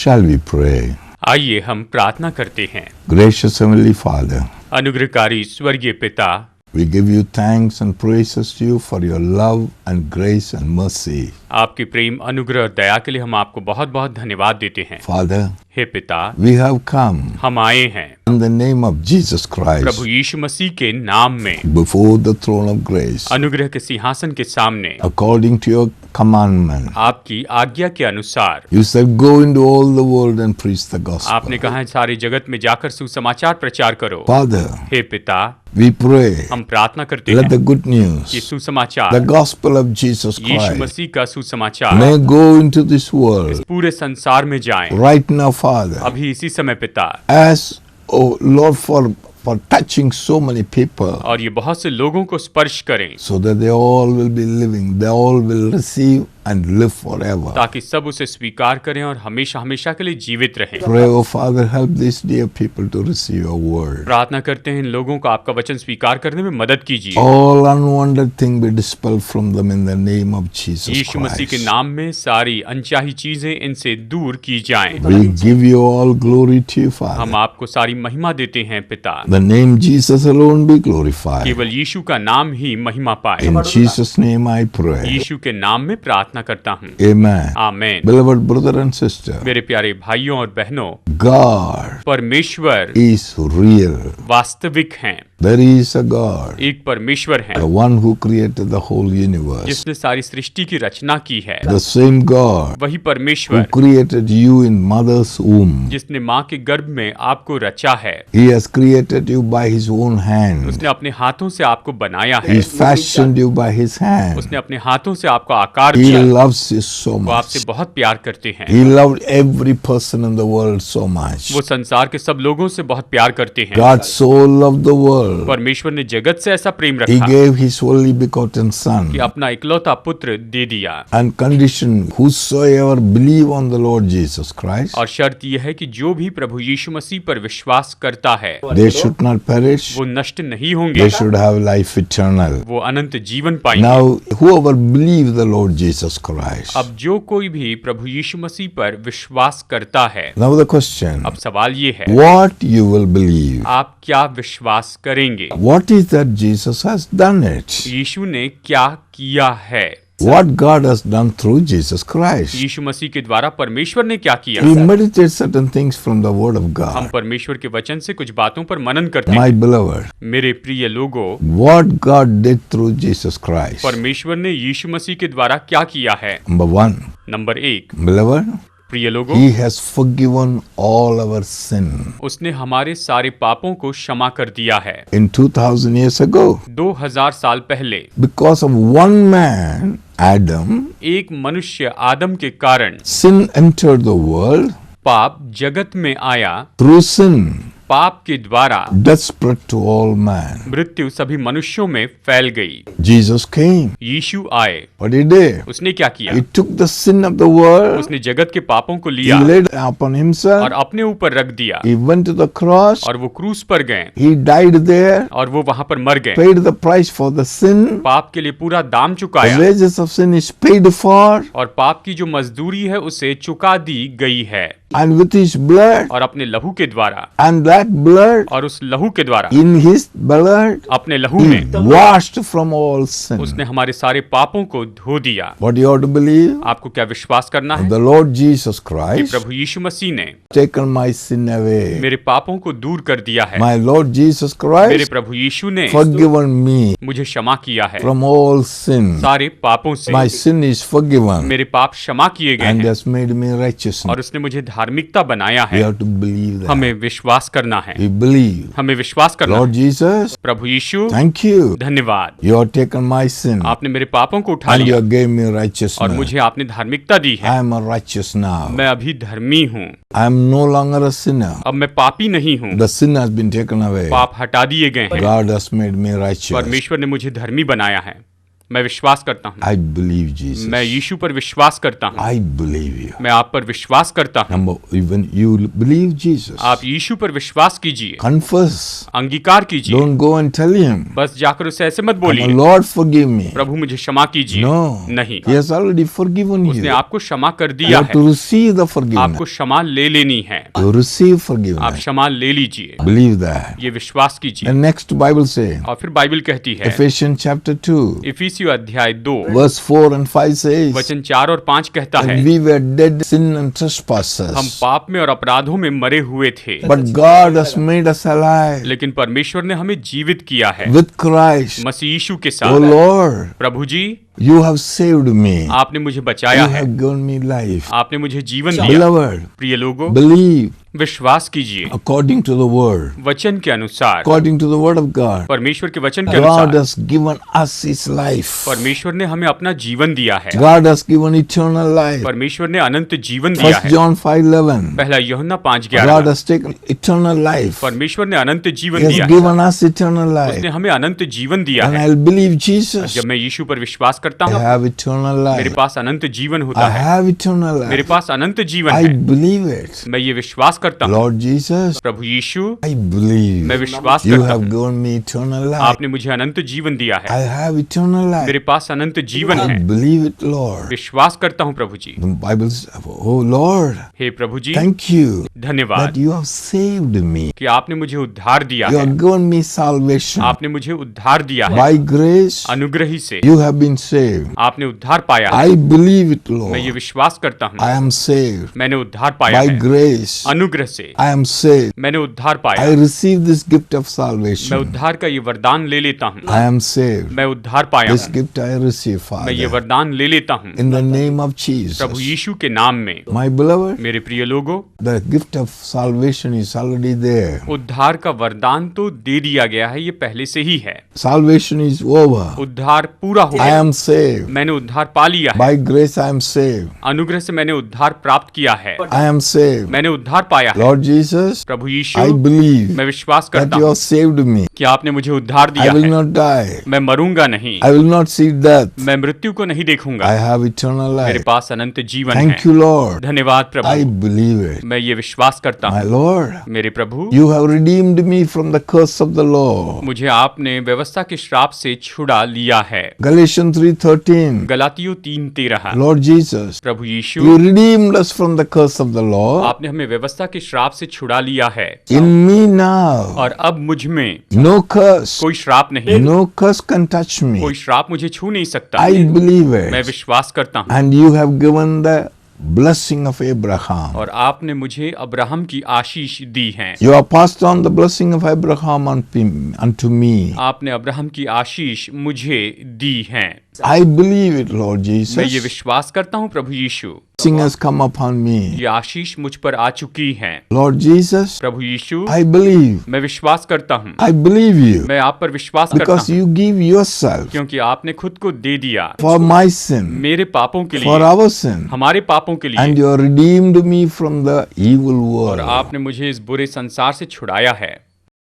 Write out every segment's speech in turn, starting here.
Shall we pray? आइए हम प्रार्थना करते हैं। Gracious Heavenly Father, अनुग्रहकारी स्वर्गीय पिता, we give you thanks and praises to you for your love and grace and mercy. आपके प्रेम, अनुग्रह और दया के लिए हम आपको बहुत बहुत धन्यवाद देते हैं। Father, हे पिता, we have come हम आए हैं in the name of Jesus Prabhu Christ यीशु मसीह के नाम में, before the throne of grace, अनुग्रह के सिंहासन के सामने, according to your commandment. आपकी आज्ञा के अनुसार। You said, go into all the world and preach the gospel. आपने कहा है सारे जगत में जाकर सुसमाचार प्रचार करो। Father, हे पिता, we pray, हम प्रार्थना करते let the हैं good कि news, सुसमाचार, the gospel of Jesus Yeshu Christ, मसीह का सुसमाचार may go into this इस world पूरे संसार में जाए right now, Father, अभी इसी समय पिता। as, oh Lord, for touching so many people, और ये बहुत से लोगों को स्पर्श करें so that they all will be living, they all will receive and live forever. ताकि सब उसे स्वीकार करें और हमेशा हमेशा के लिए जीवित रहें। Pray, oh Father, help these dear people to receive your word. प्रार्थना करते हैं इन लोगों को आपका वचन स्वीकार करने में मदद कीजिए। All unwanted thing be dispelled from them in the name of Jesus यीशु मसीह के Christ. नाम में सारी अनचाही चीजें इनसे दूर की जाएं। We give you all glory to you, हम Father. आपको सारी महिमा देते हैं पिता। The name Jesus alone be glorified. केवल यीशु का नाम ही महिमा पाए। In Jesus' name I pray. यीशु के नाम में प्रार्थना करता हूँ। Amen. Amen. Beloved brother and sister, मेरे प्यारे भाइयों और बहनों, God परमेश्वर is real. वास्तविक हैं। There is a God, एक परमेश्वर है the one who created the whole universe. जिसने सारी सृष्टि की रचना की है। The same God वही who परमेश्वर created you in mother's womb. जिसने माँ के गर्भ में आपको रचा है, He has created you by his own hand. उसने अपने हाथों से आपको बनाया है, He fashioned you by his hand. उसने अपने हाथों से आपको आकार He दिया। loves you so वो आपसे much. बहुत प्यार करते हैं। He loved every person in the world so much. वो संसार के सब लोगों से बहुत प्यार करते हैं। God so loved the world. परमेश्वर ने जगत से ऐसा प्रेम He रखा gave his only begotten son. कि अपना इकलौता पुत्र दे दिया। And condition, whosoever believe on the Lord Jesus Christ, और शर्त यह है कि जो भी प्रभु यीशु मसीह पर विश्वास करता है they should not perish. वो नष्ट नहीं होंगे, They should have life eternal. वो अनंत जीवन पाएंगे। Now, whoever believe the Lord Jesus Christ. अब जो कोई भी प्रभु यीशु मसीह पर विश्वास करता है, Now the question, अब सवाल ये है, what you will believe? आप क्या विश्वास करेंगे? What is that Jesus has done it? यीशु ने क्या किया है? What God has done through Jesus Christ? यीशु मसीह के द्वारा परमेश्वर ने क्या किया? We meditate certain things from the Word of हम God. परमेश्वर के वचन से कुछ बातों पर मनन करते My हैं। beloved, मेरे प्रिय लोगों, what God did through Jesus Christ. परमेश्वर ने यीशु मसीह के द्वारा क्या किया है? Number one, नंबर 1, beloved, प्रिय लोगों, He has forgiven all our sin. उसने हमारे सारे पापों को क्षमा कर दिया है। In 2000 years ago, 2000 साल पहले because of one man, Adam, एक मनुष्य आदम के कारण sin entered the world. पाप जगत में आया। Through sin, पाप के द्वारा death spread to all man. मृत्यु सभी मनुष्यों में फैल गई। Jesus came. यीशु आए। What he did? उसने क्या किया? He took the sin of the world. उसने जगत के पापों को He लिया laid upon himself. और अपने ऊपर रख दिया He went to the cross. और वो क्रूस पर गए He died there. और वो वहां पर मर गए। Paid the price for the sin. पाप के लिए पूरा दाम The चुकाया wages of sin is paid for. और पाप की जो मजदूरी है उसे चुका दी गई है। And with his blood. और अपने लहू के द्वारा, And that blood. और उस लहू के द्वारा, In his blood. अपने लहू He में washed from all sin. उसने हमारे सारे पापों को धो दिया। What you ought to believe? आपको क्या विश्वास करना है? The Lord Jesus कि Christ प्रभु यीशु मसीह ने taken my sin away. मेरे पापों को दूर कर दिया है। My Lord Jesus मेरे Christ प्रभु यीशु ने forgiven me मुझे क्षमा किया है from all sin. सारे पापों से। My sin is forgiven मेरे पाप क्षमा किए गए and हैं has made me righteous. और उसने मुझे धार्मिकता बनाया We है। have to believe that. हमें विश्वास करना है। We believe. हमें विश्वास करना Lord है। Jesus, Prabhu Yeshu, thank you. धन्यवाद, You have taken my sin आपने मेरे पापों को उठा and लिया you gave me और righteousness. मुझे आपने धार्मिकता दी है। I am a righteous now. मैं अभी धर्मी हूँ, I am no longer a sinner. अब मैं पापी नहीं हूँ। The sin has been taken away. पाप हटा दिए गए हैं। God has made me righteous. परमेश्वर ने मुझे धर्मी बनाया है। मैं विश्वास करता हूँ। I believe Jesus. मैं यीशु पर विश्वास करता हूँ। I believe you. मैं आप पर विश्वास करता हूँ। Number, when you believe Jesus, आप यीशु पर विश्वास कीजिए, confess. अंगीकार कीजिए। Don't go and tell him, बस जाकर उसे ऐसे मत "Come on, बोलिए, Lord, forgive me." प्रभु मुझे क्षमा कीजिए। No. नहीं, He has already forgiven उसने you. आपको क्षमा कर You दिया have है। to receive the forgiveness. आपको क्षमा ले लेनी है। You receive आप forgiveness. क्षमा ले लीजिए, Believe that. ये विश्वास कीजिए। The next Bible say, और फिर बाइबल कहती है, Ephesians chapter 2, इफिसियों अध्याय 2 verse 4 and 5 says, वचन 4 और 5 कहता है, "And we were dead in sin and हम trespasses, पाप में और अपराधों में मरे हुए थे, but God has made us alive लेकिन परमेश्वर ने हमें जीवित किया है with Christ." मसीह यीशु के Oh साथ। Lord, Prabhu ji, you have saved me. आपने मुझे बचाया You है, have given me life. आपने मुझे जीवन दिया। Beloved, प्रिय लोगों, believe विश्वास कीजिए according to the word, वचन के अनुसार, according to the word of God. परमेश्वर के वचन के God अनुसार। has given us His life. परमेश्वर ने हमें अपना जीवन दिया है। God has given eternal life. परमेश्वर ने अनंत जीवन दिया 1 है। John 5:11. पहला यूहन्ना God 5:11। has taken eternal life. परमेश्वर ने अनंत जीवन He दिया has है। given us eternal life. उसने हमें अनंत जीवन दिया And है। I'll believe Jesus. जब मैं यीशु पर विश्वास करता I हूँ, have eternal मेरे life. पास अनंत जीवन होता I है। have eternal मेरे life. पास अनंत जीवन I है। believe it. मैं ये विश्वास करता हूँ। Lord Jesus, Prabhu Yeshu, I believe. मैं विश्वास You करता have हूँ, given me eternal life. आपने मुझे अनंत जीवन दिया है। I have eternal मेरे life. पास अनंत जीवन I है। believe it, Lord. विश्वास करता हूँ प्रभु जी। The Bible says, "Oh Lord, hey Prabhu ji, thank you धन्यवाद that you have saved me. कि आपने मुझे उद्धार दिया You है। have given me salvation. आपने मुझे उद्धार दिया है। By grace, अनुग्रह ही से you have been saved. आपने उद्धार पाया है। I believe it, मैं ये Lord. विश्वास करता हूँ, I am saved. मैंने उद्धार पाया By है। grace, अनुग्रह से I am saved. मैंने उद्धार पाया। I receive this gift of मैं salvation. उद्धार का ये वरदान ले लेता हूँ। I am saved. मैं उद्धार पाया This हूँ। gift I receive, मैं ये Father. वरदान ले लेता हूँ In the name of Prabhu Jesus. यीशु के नाम में। My beloved, मेरे प्रिय लोगों, the gift of salvation is already there. उद्धार का वरदान तो दे दिया गया है, ये पहले से ही है। Salvation is over. उद्धार पूरा हो I गया। am saved. मैंने उद्धार पा लिया है। By grace I am saved. अनुग्रह से मैंने उद्धार प्राप्त किया है। I am saved. मैंने उद्धार पाया है। Lord Jesus, Prabhu I Yeshu, believe मैं विश्वास that करता you हूँ have saved me. कि आपने मुझे उद्धार I दिया will है। not die. मैं मरूंगा नहीं, I will not see death. मैं मृत्यु को नहीं देखूंगा। I have eternal मेरे life. पास अनंत जीवन Thank है। you, Lord. धन्यवाद I प्रभु, believe it. मैं ये विश्वास करता My हूँ। Lord, मेरे प्रभु, you have redeemed me from the curse of the law. मुझे आपने व्यवस्था के श्राप से छुड़ा लिया है। Galatians 3:13. गलातियों 3:13। Lord Jesus, Prabhu Yeshu, you redeemed us from the curse of the law. आपने हमें व्यवस्था के श्राप से छुड़ा लिया है। In me now, और अब मुझ में no curse. कोई श्राप नहीं, No curse can touch me. कोई श्राप मुझे छू नहीं सकता। I believe मैं it. विश्वास करता हूँ। And you have given the blessing of Abraham. और आपने मुझे अब्राहम की आशीष दी है। You have passed on the blessing of Abraham unto me. आपने अब्राहम की आशीष मुझे दी है। I believe it, Lord मैं ये Jesus. विश्वास करता हूँ प्रभु यीशु, Blessing has come upon me. ये आशीष मुझ पर आ चुकी है। Lord Jesus, Prabhu Yeshu, I believe. मैं विश्वास करता हूँ, I believe you. मैं आप पर विश्वास करता Because हूँ, you give yourself क्योंकि आपने खुद को दे दिया for my sin, मेरे पापों के for लिए, our sin. हमारे पापों के And लिए। you have redeemed me from the evil और world. आपने मुझे इस बुरे संसार से छुड़ाया है।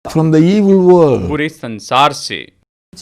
From the evil world. बुरे संसार से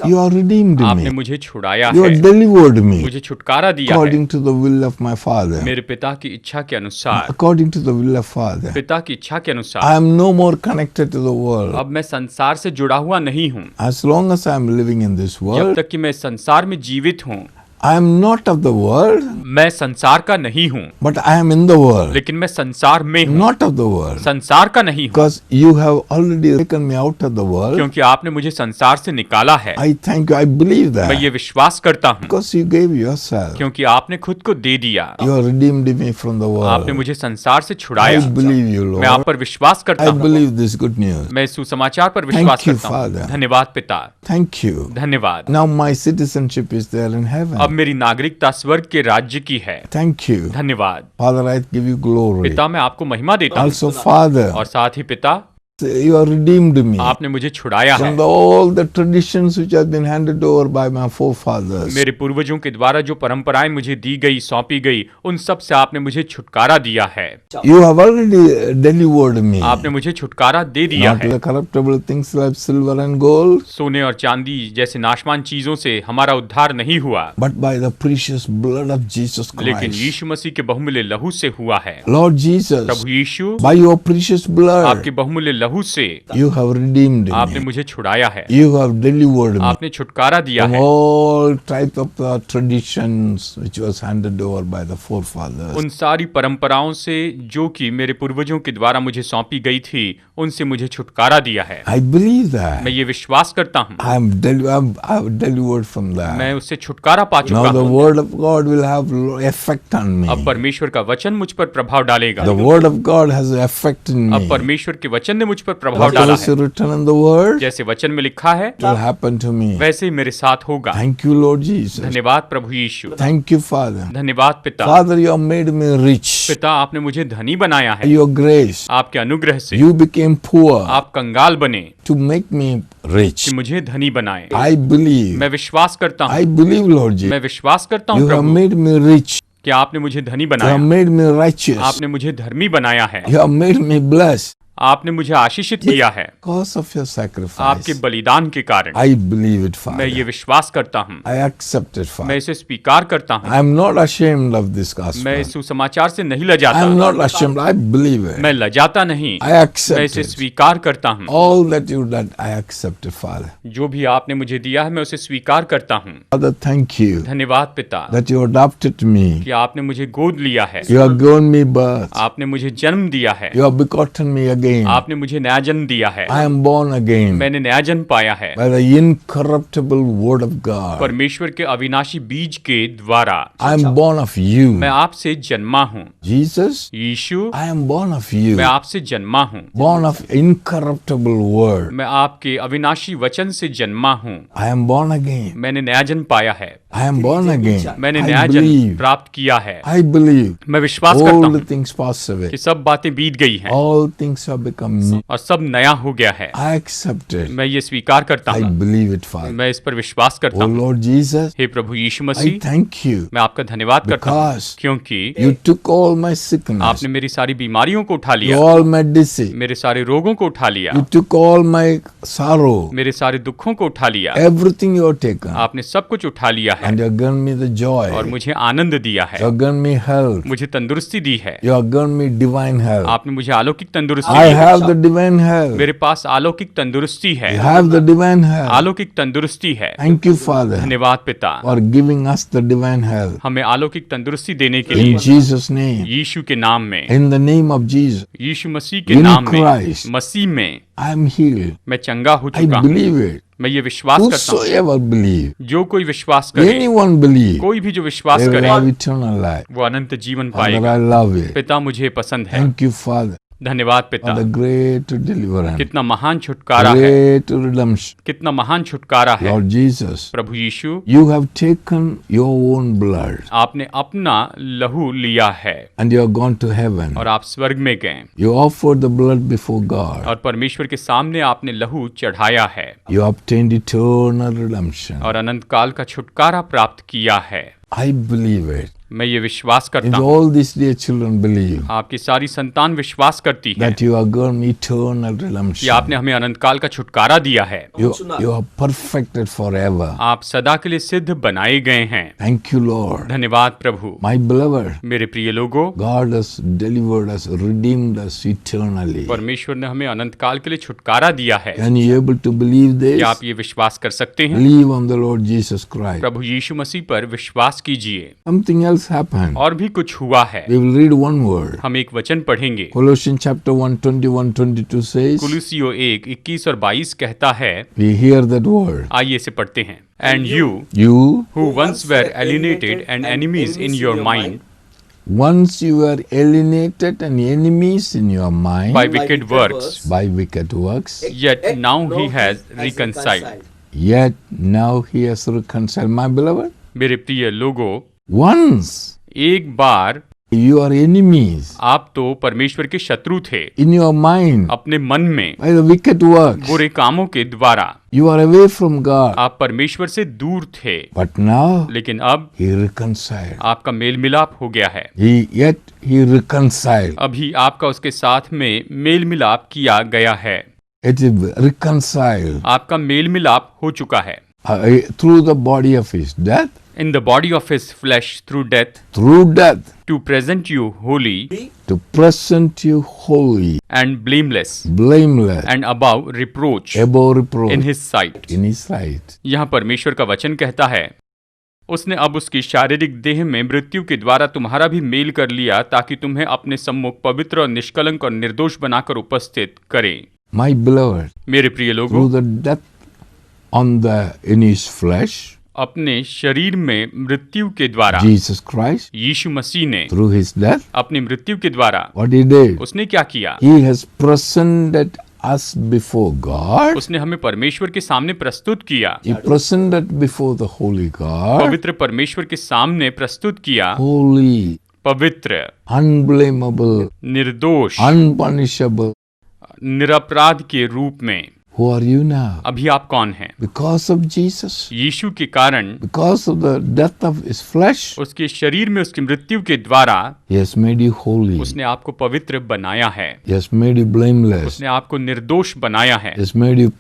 You have redeemed आपने me. मुझे छुड़ाया You है, have delivered me मुझे छुटकारा दिया है according to the will of my Father. मेरे पिता की इच्छा के अनुसार। According to the will of Father. पिता की इच्छा के I अनुसार am no more connected to the world. अब मैं संसार से जुड़ा हुआ नहीं हूँ। As long as I am living in this जब world, तक कि मैं संसार में जीवित हूँ, I am not of the world, मैं संसार का नहीं हूँ, but I am in the world. लेकिन मैं संसार में हूँ। Not of the world. संसार का नहीं हूँ, Because you have already taken me out of the world. क्योंकि आपने मुझे संसार से निकाला है। I thank you. I believe मैं ये that. विश्वास करता हूँ, Because you gave yourself. क्योंकि आपने खुद को दे दिया। You have redeemed me from the आपने world. मुझे संसार से I छुड़ाया। believe you, मैं आप Lord. पर विश्वास करता I हूँ। believe this good news. मैं सुसमाचार पर विश्वास Thank you, करता हूँ। Father. धन्यवाद पिता, Thank you. धन्यवाद। Now my citizenship is there in अब heaven. मेरी नागरिकता स्वर्ग के राज्य की है। Thank you. धन्यवाद Father, I give you glory. पिता, मैं आपको महिमा देता हूँ। Also, Father, और साथ ही पिता, You have redeemed me आपने मुझे छुड़ाया है from all the traditions which have been handed over by my forefathers. मेरे पूर्वजों के द्वारा जो परंपराएं मुझे दी गई, सौंपी गई, उन सब से आपने मुझे छुटकारा दिया है। You have already delivered me. आपने मुझे छुटकारा दे दिया Not है। the corruptible things like silver and gold, सोने और चांदी जैसे नाशवान चीजों से हमारा उद्धार नहीं हुआ, but by the precious blood of Jesus लेकिन Christ. यीशु मसीह के बहुमूल्य लहू से हुआ है। Lord Jesus, Prabhu Yeshu, by your precious blood, आपके बहुमूल्य लहू से you have redeemed आपने me. मुझे छुड़ाया है, You have delivered me आपने छुटकारा दिया from है all types of the traditions which was handed over by the forefathers. उन सारी परंपराओं से जो कि मेरे पूर्वजों के द्वारा मुझे सौंपी गई थी, उनसे मुझे छुटकारा दिया है। I believe मैं that. ये विश्वास करता हूँ, I'm delivered from मैं that. उससे छुटकारा पा चुका Now the हूँ। word of God will have effect on me. अब परमेश्वर का वचन मुझ पर प्रभाव डालेगा। The word of God has effect in अब me. परमेश्वर के वचन ने मुझ पर प्रभाव डाला Whatever is है। written in the word, जैसे वचन में लिखा है it will happen to me. वैसे ही मेरे साथ होगा। Thank you, Lord Jesus. धन्यवाद प्रभु यीशु, Thank you, Father. धन्यवाद पिता। Father, you have made me rich. पिता, आपने मुझे धनी बनाया By है। your grace, आपके अनुग्रह से you became poor आप कंगाल बने to make me rich. कि मुझे धनी बनाए। I believe. मैं विश्वास करता I हूँ, believe, Lord Jesus. मैं विश्वास करता हूँ You have Prabhu made me rich. कि आपने मुझे धनी You have बनाया, made me righteous. आपने मुझे धर्मी बनाया है, You have made me blessed आपने मुझे आशीषित किया है because of your sacrifice. आपके बलिदान के कारण। I believe it, मैं ये Father. विश्वास करता हूँ, I accept it, मैं Father. इसे स्वीकार करता हूँ। I am not ashamed of this मैं gospel. इस सुसमाचार से नहीं I am लजाता, not ashamed. I believe it. मैं लजाता नहीं, I मैं accept इसे it. स्वीकार करता हूँ। All that you did, I accept it, Father. जो भी आपने मुझे दिया है मैं उसे स्वीकार करता हूँ। Father, thank you धन्यवाद पिता that you adopted me. कि आपने मुझे गोद लिया है, You have given me birth. आपने मुझे जन्म दिया है, You have begotten me again. आपने मुझे नया जन्म दिया है, I am born again मैंने नया जन्म पाया है by the incorruptible word of God. परमेश्वर के अविनाशी बीज के द्वारा। I am born of you. मैं आपसे जन्मा हूँ Jesus, Yeshu, I am born of you. मैं आपसे जन्मा हूँ, Born of incorruptible word. मैं आपके अविनाशी वचन से जन्मा हूँ, I am born again. मैंने नया जन्म पाया है, I am born again. मैंने I नया जन्म believe. प्राप्त किया है। I believe. मैं विश्वास करता All हूँ the things pass away. कि सब बातें बीत गई हैं All things have become new. और सब नया हो गया है। I accept it. मैं ये स्वीकार करता I हूँ, believe it, Father. मैं इस पर विश्वास करता Oh हूँ। Lord Jesus, hey Prabhu Yeshu I Masih, thank you मैं आपका धन्यवाद करता हूँ because क्योंकि you took all my sickness, आपने मेरी सारी बीमारियों को उठा लिया, all my disease, मेरे सारे रोगों को उठा लिया, you took all my sorrow, मेरे सारे दुखों को उठा लिया, everything you have taken, आपने सब कुछ उठा लिया है and you have given me the joy, और मुझे आनंद दिया you है, have given me health, मुझे तंदुरुस्ती दी है, you have given me divine health. आपने मुझे अलौकिक तंदुरुस्ती I दी है। have the divine health. मेरे पास अलौकिक तंदुरुस्ती है, I have the divine health. अलौकिक तंदुरुस्ती है। Thank you, Father, धन्यवाद पिता, for giving us the divine health. हमें अलौकिक तंदुरुस्ती देने के In लिए Jesus' name, यीशु के नाम में, in the name of Jesus, यीशु मसीह के In नाम में, Christ. मसीह में I am healed. मैं चंगा हो I चुका हूँ। believe it. मैं ये विश्वास करता हूँ, Whosoever believe, जो कोई विश्वास करे, anyone believe, कोई भी जो विश्वास they will करे, have eternal life. वो अनंत जीवन Father, पाएगा। I love it. पिता, मुझे पसंद है। Thank you, Father, धन्यवाद पिता, for the great deliverance, कितना महान छुटकारा है, great redemption. कितना महान छुटकारा है। Lord Jesus, Prabhu Yeshu, you have taken your own blood आपने अपना लहू लिया है and you have gone to heaven. और आप स्वर्ग में गए You offered the blood before God. और परमेश्वर के सामने आपने लहू चढ़ाया है You obtained eternal redemption. और अनंत काल का छुटकारा प्राप्त किया है। I believe it. मैं ये विश्वास And करता हूँ, all these dear children believe आपकी सारी संतान विश्वास करती है that you have given me eternal कि redemption. आपने हमें अनंत काल का छुटकारा दिया है। You are perfected forever. आप सदा के लिए सिद्ध बनाए गए हैं। Thank you, Lord. धन्यवाद प्रभु। My beloved, मेरे प्रिय लोगों, God has delivered us, redeemed us eternally. परमेश्वर ने हमें अनंत काल के लिए छुटकारा दिया है। Can you able to believe this? क्या आप ये विश्वास कर सकते हैं? Believe on the Lord Jesus Christ. प्रभु यीशु मसीह पर विश्वास कीजिए। Something else happened. और भी कुछ हुआ है। We will read one word. हम एक वचन पढ़ेंगे। Colossians chapter 1, 21-22 says, कुलुसियो 1, 21 और 22 कहता है, we hear that word. आइए इसे पढ़ते हैं। And you You, who once were alienated and enemies in your mind once you were alienated and enemies in your mind by wicked works, by wicked works, yet now he has reconciled. yet now he has reconciled. My beloved, मेरे प्रिय लोगों, once एक बार You are enemies आप तो परमेश्वर के शत्रु थे in your mind अपने मन में by the wicked works. बुरे कामों के द्वारा। You are away from God. आप परमेश्वर से दूर थे, But now लेकिन अब He reconciled. आपका मेल मिलाप हो गया है। He reconciled. अभी आपका उसके साथ में मेल मिलाप किया गया है। It is reconciled आपका मेल मिलाप हो चुका है through the body of His death. in the body of his flesh through death, Through death to present you holy to present you holy, and blameless blameless, and above reproach above reproach in his sight। in His sight. यहाँ परमेश्वर का वचन कहता है, उसने अब उसकी शारीरिक देह में मृत्यु के द्वारा तुम्हारा भी मेल कर लिया, ताकि तुम्हें अपने सम्मुख पवित्र और निष्कलंक और निर्दोष बनाकर उपस्थित करे। My beloved, मेरे प्रिय लोगों, through the death in His flesh, अपने शरीर में मृत्यु के द्वारा Jesus Christ, यीशु मसीह ने through His death, अपनी मृत्यु के द्वारा what He did, उसने क्या किया? He has presented us before God. उसने हमें परमेश्वर के सामने प्रस्तुत किया, He presented before the holy God, पवित्र परमेश्वर के सामने प्रस्तुत किया, holy, पवित्र, unblameable, निर्दोष, unpunishable. निरपराध के रूप में। Who are you now? अभी आप कौन हैं? Because of Jesus, यीशु के कारण, because of the death of His flesh, उसके शरीर में उसकी मृत्यु के द्वारा He has made you holy. उसने आपको पवित्र बनाया है, He has made you blameless. उसने आपको निर्दोष बनाया है, He has made you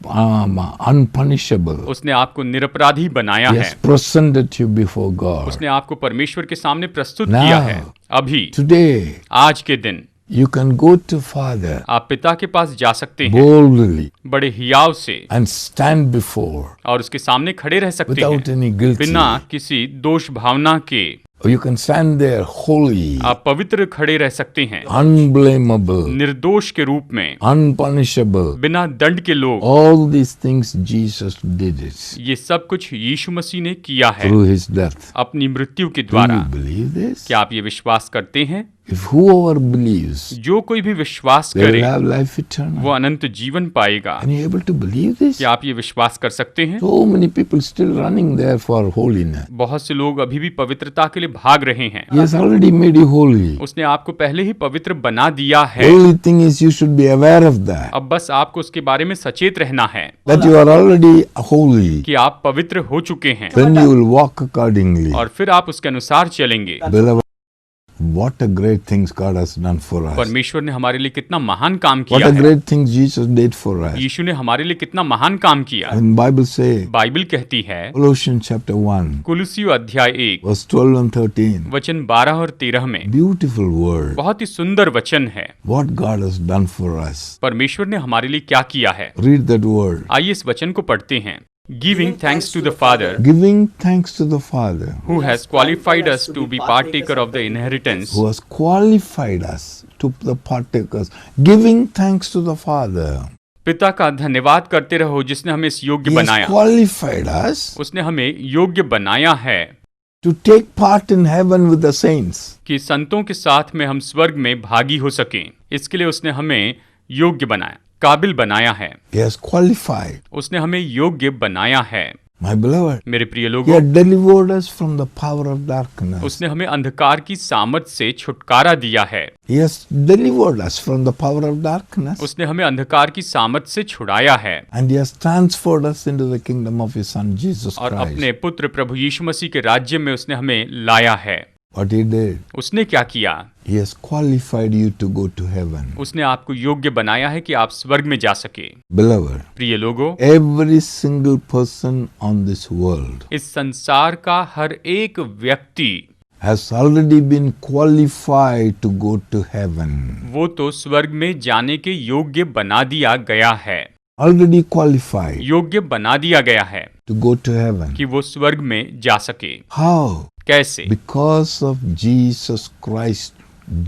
unpunishable. उसने आपको निरपराधी बनाया He है, has presented you before God. उसने आपको परमेश्वर के सामने प्रस्तुत Now, किया है। अभी Today, आज के दिन you can go to Father आप पिता के पास जा सकते हैं boldly बड़े हियाव से, and stand before और उसके सामने खड़े रह सकते without हैं any guilt. बिना किसी दोष भावना के। Or you can stand there holy, आप पवित्र खड़े रह सकते हैं, unblameable, निर्दोष के रूप में, unpunishable. बिना दंड के लोग। All these things Jesus did it ये सब कुछ यीशु मसीह ने किया है through His death. अपनी मृत्यु के Do द्वारा। you believe this? क्या आप ये विश्वास करते हैं? If whoever believes, जो कोई भी विश्वास they करे will have life वो eternal. अनंत जीवन पाएगा। Are you able to believe this? क्या आप ये विश्वास कर सकते हैं? So many people still running there for holiness. बहुत से लोग अभी भी पवित्रता के लिए भाग रहे हैं। He has already made you holy. उसने आपको पहले ही पवित्र बना दिया है। Only thing is you should be aware of that. अब बस आपको उसके बारे में सचेत रहना है That you are already holy. कि आप पवित्र हो चुके हैं, Then you will walk accordingly. और फिर आप उसके अनुसार चलेंगे। Beloved, what a great things God has done for us. परमेश्वर ने हमारे लिए कितना महान काम What किया a है। great things Jesus did for us. यीशु ने हमारे लिए कितना महान काम किया। When Bible say, बाइबल कहती है, Colossians chapter 1, कुलुसियों अध्याय 1 verse 12 and 13, वचन 12 और 13 में beautiful word. बहुत ही सुंदर वचन है। What God has done for us. परमेश्वर ने हमारे लिए क्या किया है। Read that word. आइए इस वचन को पढ़ते हैं। Giving thanks to the Father Giving thanks to the Father who has qualified us to be partaker of the inheritance who has qualified us to the partakers. Giving thanks to the Father. पिता का धन्यवाद करते रहो जिसने हमें इस योग्य He has बनाया। qualified us उसने हमें योग्य बनाया है to take part in heaven with the saints. कि संतों के साथ में हम स्वर्ग में भागी हो सकें। इसके लिए उसने हमें योग्य बनाया, काबिल बनाया है। He has qualified. उसने हमें योग्य बनाया है। My beloved, मेरे प्रिय He लोगों, has delivered us from the power of darkness. उसने हमें अंधकार की सामर्थ से छुटकारा दिया है। He has delivered us from the power of darkness. उसने हमें अंधकार की सामर्थ से छुड़ाया है And He has transferred us into the kingdom of His Son Jesus और Christ. अपने पुत्र प्रभु यीशु मसीह के राज्य में उसने हमें लाया है। What He did, उसने क्या किया? He has qualified you to go to heaven. उसने आपको योग्य बनाया है कि आप स्वर्ग में जा सके। Beloved, प्रिय लोगों, every single person on this world इस संसार का हर एक व्यक्ति has already been qualified to go to heaven. वो तो स्वर्ग में जाने के योग्य बना दिया गया है। Already qualified योग्य बना दिया गया है to go to heaven. कि वो स्वर्ग में जा सके। How? कैसे? Because of Jesus Christ's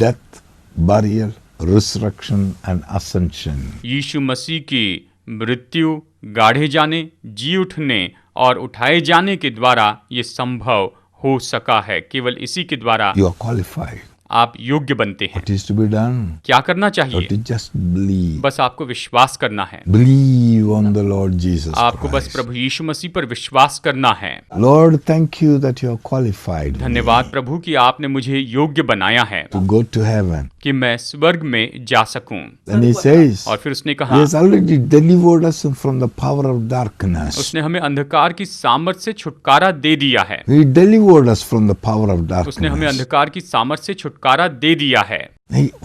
death, burial, resurrection and ascension. यीशु मसीह की मृत्यु, गाढ़े जाने, जी उठने और उठाए जाने के द्वारा ये संभव हो सका है। केवल इसी के द्वारा You are qualified. आप योग्य बनते हैं। What is to be done? क्या करना You have चाहिए? to just believe. बस आपको विश्वास करना है। Believe on the Lord Jesus आपको बस Christ. प्रभु यीशु मसीह पर विश्वास करना है। Lord, thank you that you have qualified धन्यवाद me प्रभु कि आपने मुझे योग्य बनाया है to go to heaven. कि मैं स्वर्ग में जा सकूं। Then he says, और फिर उसने he कहा, has already delivered us from the power of darkness. उसने हमें अंधकार की सामर्थ से छुटकारा दे दिया है। He delivered us from the power of उसने हमें darkness. अंधकार की सामर्थ से छुटकारा दे दिया है।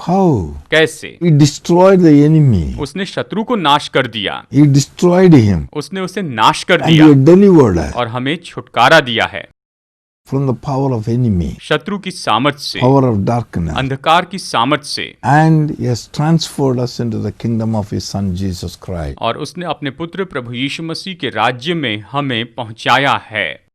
How? कैसे? He destroyed the enemy. उसने शत्रु को नाश कर दिया। He destroyed him. उसने उसे नाश कर And he दिया had delivered us और हमें छुटकारा दिया है from the power of enemy, शत्रु की सामर्थ से, power of darkness. अंधकार की सामर्थ से। And he has transferred us into the kingdom of his son Jesus Christ. और उसने अपने पुत्र प्रभु यीशु मसीह के राज्य में हमें पहुंचाया है।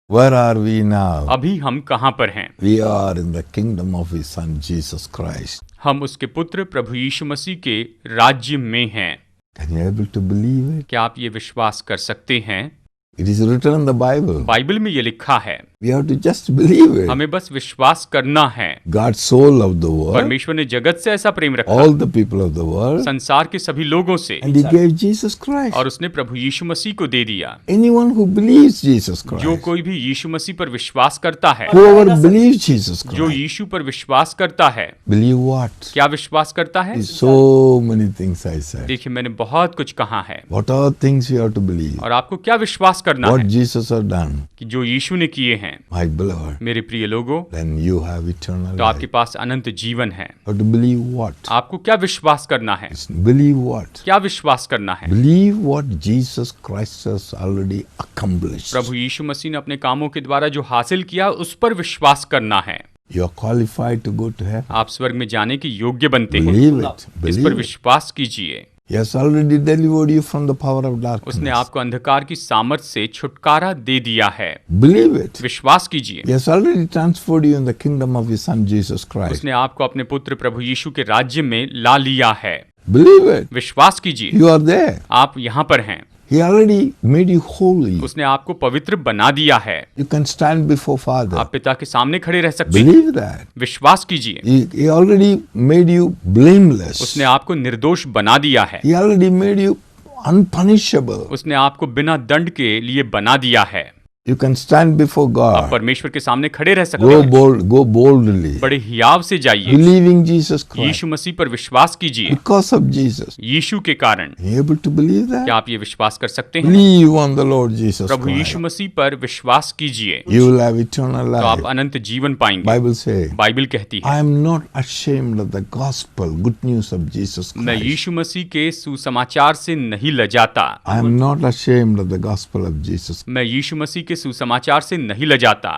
Where are we now? अभी हम कहाँ पर हैं? We are in the kingdom of his son Jesus Christ. हम उसके पुत्र प्रभु यीशु मसीह के राज्य में हैं। Can you able to believe it? क्या आप ये विश्वास कर सकते हैं? It is written in the Bible. Bible में ये लिखा है, We have to just believe it. हमें बस विश्वास करना है। God so loved the world, परमेश्वर ने जगत से ऐसा प्रेम रखा, all the people of the world, संसार के सभी लोगों से, and he gave Jesus Christ. और उसने प्रभु यीशु मसीह को दे दिया। Anyone who believes Jesus जो Christ, कोई भी यीशु मसीह पर विश्वास करता है, whoever believes Jesus जो Christ, यीशु पर विश्वास करता है, believe what? क्या विश्वास करता है? So many things I said. देखिए, मैंने बहुत कुछ कहा है। What are things you have to believe? और आपको क्या विश्वास करना What है Jesus has done, कि जो यीशु ने किए हैं, my beloved, मेरे प्रिय लोगों, then you have eternal तो आपके life. पास अनंत जीवन है। You have to believe what? आपको क्या विश्वास करना है? Believe what? क्या विश्वास करना है? Believe what Jesus Christ has already accomplished. प्रभु यीशु मसीह ने अपने कामों के द्वारा जो हासिल किया, उस पर विश्वास करना है। You are qualified to go to heaven. आप स्वर्ग में जाने के योग्य बनते हैं। Believe it. इस पर Believe it. विश्वास कीजिए। He has already delivered you from the power of darkness. उसने आपको अंधकार की सामर्थ से छुटकारा दे दिया है। Believe it. विश्वास कीजिए। He has already transferred you in the kingdom of his son Jesus Christ. उसने आपको अपने पुत्र प्रभु यीशु के राज्य में ला लिया है। Believe it. विश्वास कीजिए। You are there. आप यहाँ पर हैं। He already made you holy. उसने आपको पवित्र बना दिया है। You can stand before Father. आप पिता के सामने खड़े रह सकते हैं। Believe that. विश्वास कीजिए। He already made you blameless. उसने आपको निर्दोष बना दिया है। He already made you unpunishable. उसने आपको बिना दंड के लिए बना दिया है। You can stand before आप God. परमेश्वर के सामने खड़े रह सकते Go हैं। bold, go boldly. बड़े हियाव से जाइए। Believing Jesus Christ. यीशु मसीह पर विश्वास कीजिए। Because of Jesus. यीशु के कारण। Are you able to believe that? क्या आप ये विश्वास कर सकते हैं? Believe on the Lord Jesus Prabhu Christ. यीशु मसीह पर विश्वास कीजिए, You will have eternal तो आप life. अनंत जीवन पाएंगे। Bible say, बाइबल कहती I है, am not ashamed of the gospel, good news of Jesus मैं Christ. यीशु मसीह के सुसमाचार से नहीं लजाता। I am not ashamed of the gospel of Jesus. मैं यीशु मसीह के सुसमाचार से नहीं लजाता।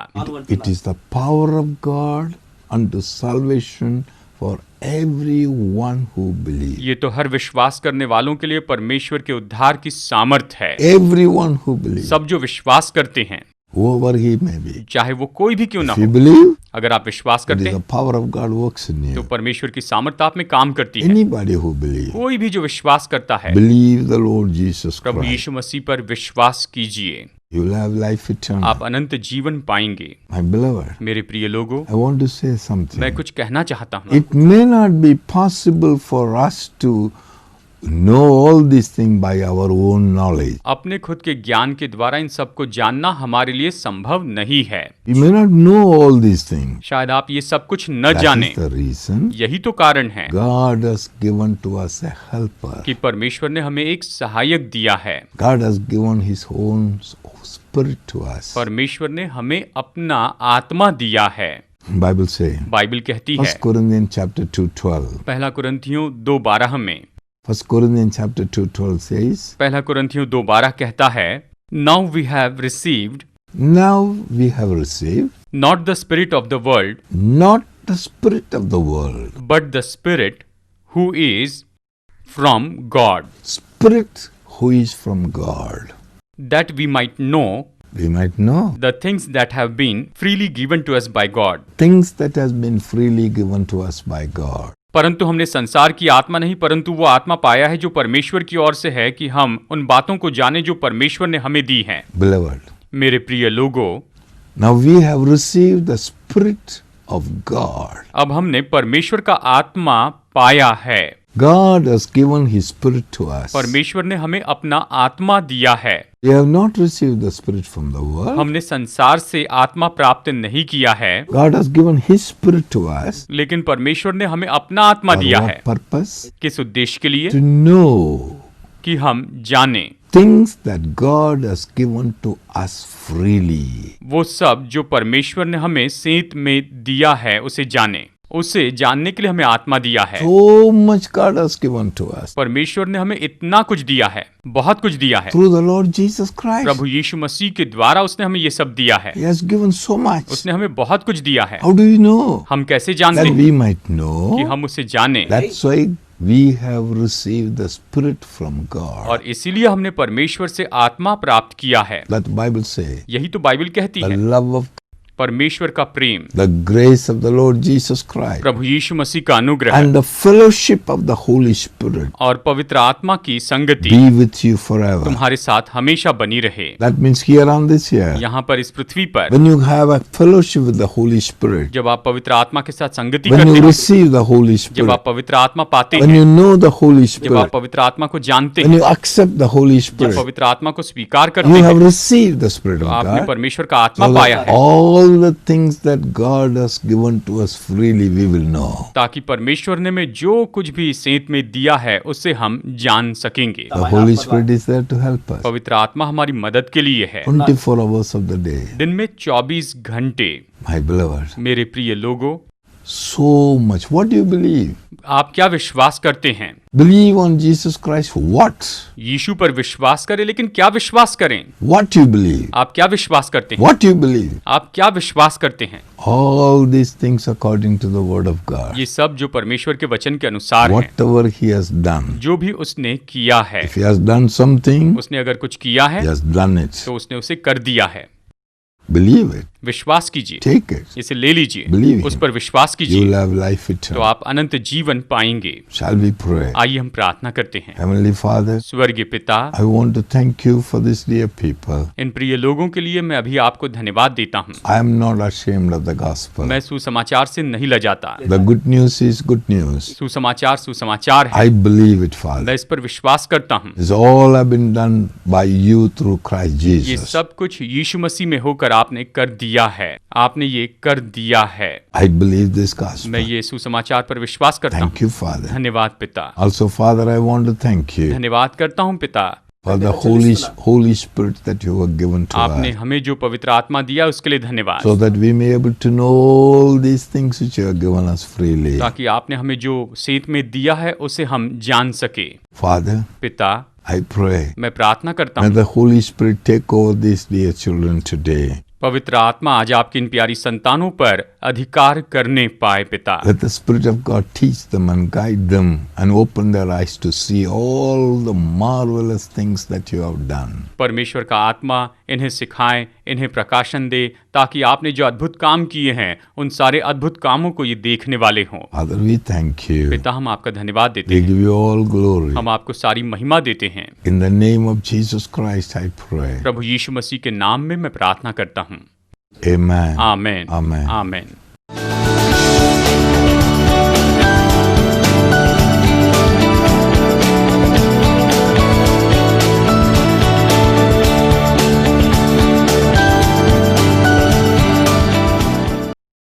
It is the power of God unto salvation for everyone who believes. ये तो हर विश्वास करने वालों के लिए परमेश्वर के उद्धार की सामर्थ है। Everyone who believes, सब जो विश्वास करते हैं, whoever he may be. चाहे वो कोई भी क्यों ना If you हो, believe, अगर आप विश्वास it करते is the हैं, power of God works in तो you. परमेश्वर की सामर्थ आप में काम करती है। Anybody who believes, कोई भी जो विश्वास करता है, believe the Lord Jesus Prabhu Christ. यीशु मसीह पर विश्वास कीजिए, You will have life eternal. आप अनंत जीवन पाएंगे। My beloved, मेरे प्रिय लोगों, I want to say something. मैं कुछ कहना चाहता हूँ। It may not be possible for us to know all these things by our own knowledge. अपने खुद के ज्ञान के द्वारा इन सबको जानना हमारे लिए संभव नहीं है। We may not know all these things. शायद आप ये सब कुछ न That जाने। is the reason यही तो कारण है God has given to us a helper. कि परमेश्वर ने हमें एक सहायक दिया है। God has given His own Spirit to us. परमेश्वर ने हमें अपना आत्मा दिया है। Bible say, बाइबल कहती है, 1 Corinthians chapter 2:12. पहला कुरिन्थियों 2:12 में, 1 Corinthians chapter 2:12 says, पहला कुरिन्थियों 2:12 कहता है, Now we have received Now we have received not the spirit of the world, not the spirit of the world, but the Spirit who is from God, Spirit who is from God. that we might know We might know the things that have been freely given to us by God. things that has been freely given to us by God. परंतु हमने संसार की आत्मा नहीं, परंतु वो आत्मा पाया है जो परमेश्वर की ओर से है, कि हम उन बातों को जाने जो परमेश्वर ने हमें दी हैं। Beloved, मेरे प्रिय लोगों, now we have received the Spirit of God. अब हमने परमेश्वर का आत्मा पाया है। God has given His Spirit to us. परमेश्वर ने हमें अपना आत्मा दिया है। We have not received the Spirit from the world. हमने संसार से आत्मा प्राप्त नहीं किया है, God has given His Spirit to us. लेकिन परमेश्वर ने हमें अपना आत्मा For दिया what है। purpose? किस उद्देश्य के लिए? To know कि हम जाने things that God has given to us freely. वो सब जो परमेश्वर ने हमें सेंत में दिया है उसे जाने। उसे जानने के लिए हमें आत्मा दिया है। So much God has given to us परमेश्वर ने हमें इतना कुछ दिया है, बहुत कुछ दिया है। through the Lord Jesus Christ. प्रभु यीशु मसीह के द्वारा उसने हमें ये सब दिया है। He has given so much. उसने हमें बहुत कुछ दिया है। How do you know? हम कैसे जानते That हैं? we might कि know. हम उसे जाने। That's why we have received the Spirit from God. और इसीलिए हमने परमेश्वर से आत्मा प्राप्त किया है। That the Bible says. यही तो बाइबल कहती The है। love of परमेश्वर का प्रेम, the grace of the Lord Jesus Christ प्रभु यीशु मसीह का अनुग्रह and the fellowship of the Holy Spirit और पवित्र आत्मा की संगति be with you forever. तुम्हारे साथ हमेशा बनी रहे। That means here on this earth, यहाँ पर इस पृथ्वी पर when you have a fellowship with the Holy Spirit, जब आप पवित्र आत्मा के साथ संगति when करते you हैं, receive the Holy जब Spirit, आप पवित्र आत्मा पाते when हैं, you know the Holy जब आप Spirit, पवित्र आत्मा को जानते when हैं, you accept the Holy जब Spirit, पवित्र आत्मा को स्वीकार करते you हैं, have received the Spirit तो of आपने God. परमेश्वर का आत्मा So पाया that है, all the things that God has given to us freely we will know. ताकि परमेश्वर ने हमें जो कुछ भी सेंत में दिया है उससे हम जान सकेंगे। The Holy Spirit is there to help us. पवित्र आत्मा हमारी मदद के लिए है। 24 hours of the day. दिन में 24 घंटे। My beloved, मेरे प्रिय लोगों, so much. What do you believe? आप क्या विश्वास करते हैं? Believe on Jesus Christ. What? यीशु पर विश्वास करें, लेकिन क्या विश्वास करें? What you believe? आप क्या विश्वास करते हैं? What you believe? आप क्या विश्वास करते हैं? All these things according to the word of God. ये सब जो परमेश्वर के वचन के अनुसार है, Whatever He has done. जो भी उसने किया है, If He has done something, उसने अगर कुछ किया है He has done it. तो उसने उसे कर दिया है। Believe it. विश्वास कीजिए, Take it. इसे ले लीजिए, Believe उस him. पर विश्वास You will कीजिए, have life तो eternal. आप अनंत जीवन पाएंगे। Shall we pray? आइए हम प्रार्थना करते हैं। Heavenly Father, स्वर्गीय पिता, I want to thank you for this dear people. इन प्रिय लोगों के लिए मैं अभी आपको धन्यवाद देता हूँ। I am not ashamed of the gospel. मैं सुसमाचार से नहीं लजाता। The good news is good news. सुसमाचार सुसमाचार है। I believe it, Father. मैं इस पर विश्वास करता हूँ। It's all have been done by you through Christ ये Jesus. सब कुछ यीशु मसीह में होकर आपने कर दिया है। आपने ये कर दिया है। I believe this gospel. मैं ये सुसमाचार पर विश्वास करता हूँ। Thank you, Father. धन्यवाद पिता। Also, Father, I want to thank you धन्यवाद करता हूँ पिता, for the Holy Spirit that you have given to आपने us, हमें जो पवित्र आत्मा दिया उसके लिए धन्यवाद, so that we may able to know all these things which you have given us freely. ताकि आपने हमें जो सेंत में दिया है उसे हम जान सके। Father, पिता, I pray, मैं प्रार्थना करता may हूँ, the Holy Spirit take over these dear children today. पवित्र आत्मा आज आपकी इन प्यारी संतानों पर अधिकार करने पाए पिता। Let the Spirit of God teach them and guide them and open their eyes to see all the marvelous things that you have done. परमेश्वर का आत्मा इन्हें सिखाए, इन्हें प्रकाशन दे, ताकि आपने जो अद्भुत काम किए हैं उन सारे अद्भुत कामों को ये देखने वाले हों। Father, we thank you. पिता, हम आपका धन्यवाद देते We हैं, give you all glory. हम आपको सारी महिमा देते हैं। In the name of Jesus Christ, I pray. प्रभु यीशु मसीह के नाम में मैं प्रार्थना करता हूँ। Amen. आमेन, Amen. आमेन।